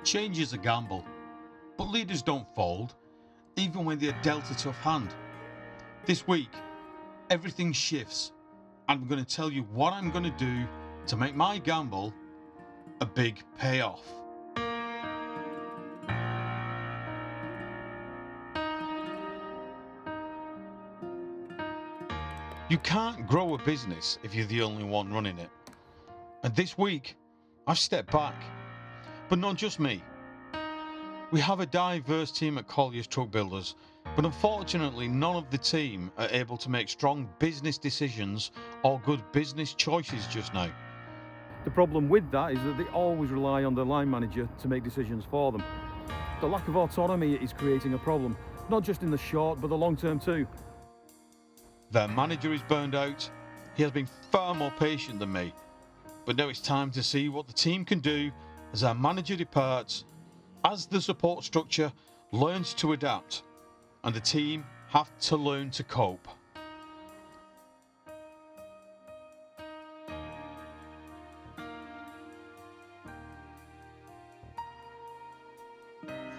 Change is a gamble, but leaders don't fold, even when they're dealt a tough hand. This week, everything shifts, and I'm going to tell you what I'm going to do to make my gamble a big payoff. You can't grow a business if you're the only one running it. And this week, I've stepped back. But not just me. We have a diverse team at Collier's Truck Builders, but unfortunately none of the team are able to make strong business decisions or good business choices just now. The problem with that is that they always rely on their line manager to make decisions for them. The lack of autonomy is creating a problem, not just in the short but the long term too. Their manager is burned out. He has been far more patient than me. But now it's time to see what the team can do as our manager departs, as the support structure learns to adapt, and the team have to learn to cope.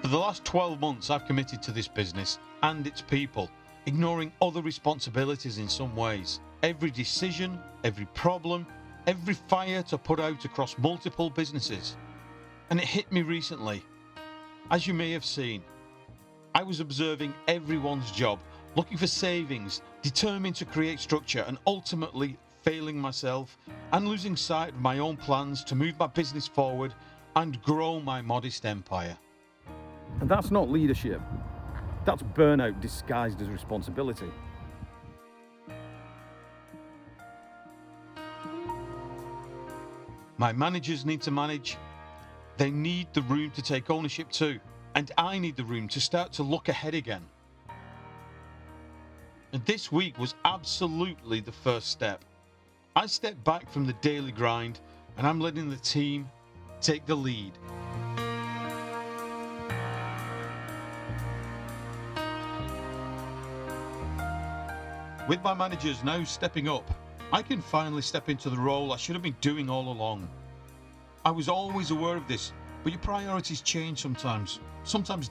For the last 12 months, I've committed to this business and its people, ignoring other responsibilities in some ways. Every decision, every problem, every fire to put out across multiple businesses. And it hit me recently. As you may have seen, I was observing everyone's job, looking for savings, determined to create structure, and ultimately failing myself and losing sight of my own plans to move my business forward and grow my modest empire. And that's not leadership. That's burnout disguised as responsibility. My managers need to manage. They need the room to take ownership too. And I need the room to start to look ahead again. And this week was absolutely the first step. I stepped back from the daily grind and I'm letting the team take the lead. With my managers now stepping up, I can finally step into the role I should have been doing all along. I was always aware of this, but your priorities change sometimes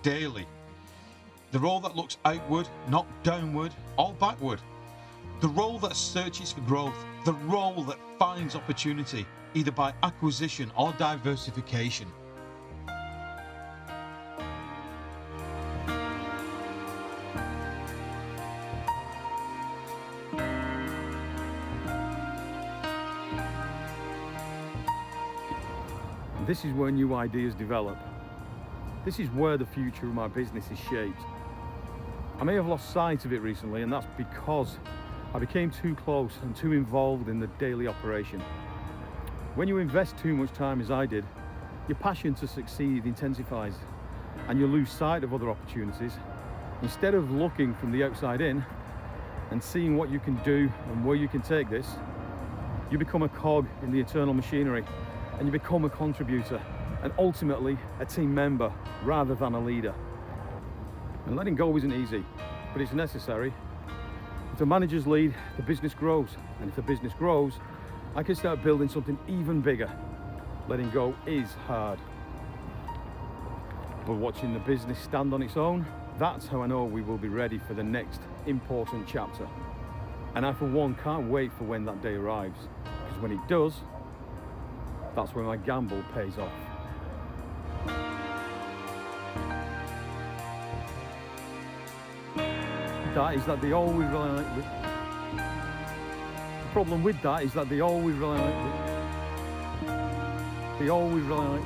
daily. The role that looks outward, not downward or backward. The role that searches for growth. The role that finds opportunity, either by acquisition or diversification. This is where new ideas develop. This is where the future of my business is shaped. I may have lost sight of it recently, and that's because I became too close and too involved in the daily operation. When you invest too much time as I did, your passion to succeed intensifies and you lose sight of other opportunities. Instead of looking from the outside in and seeing what you can do and where you can take this, you become a cog in the internal machinery and you become a contributor and ultimately a team member rather than a leader. And letting go isn't easy, but it's necessary. If the managers lead, the business grows. And if the business grows, I can start building something even bigger. Letting go is hard. But watching the business stand on its own, that's how I know we will be ready for the next important chapter. And I, for one, can't wait for when that day arrives. Because when it does, that's when my gamble pays off. That is that they always rely on it. The problem with that is that they always rely on it. They always rely on it.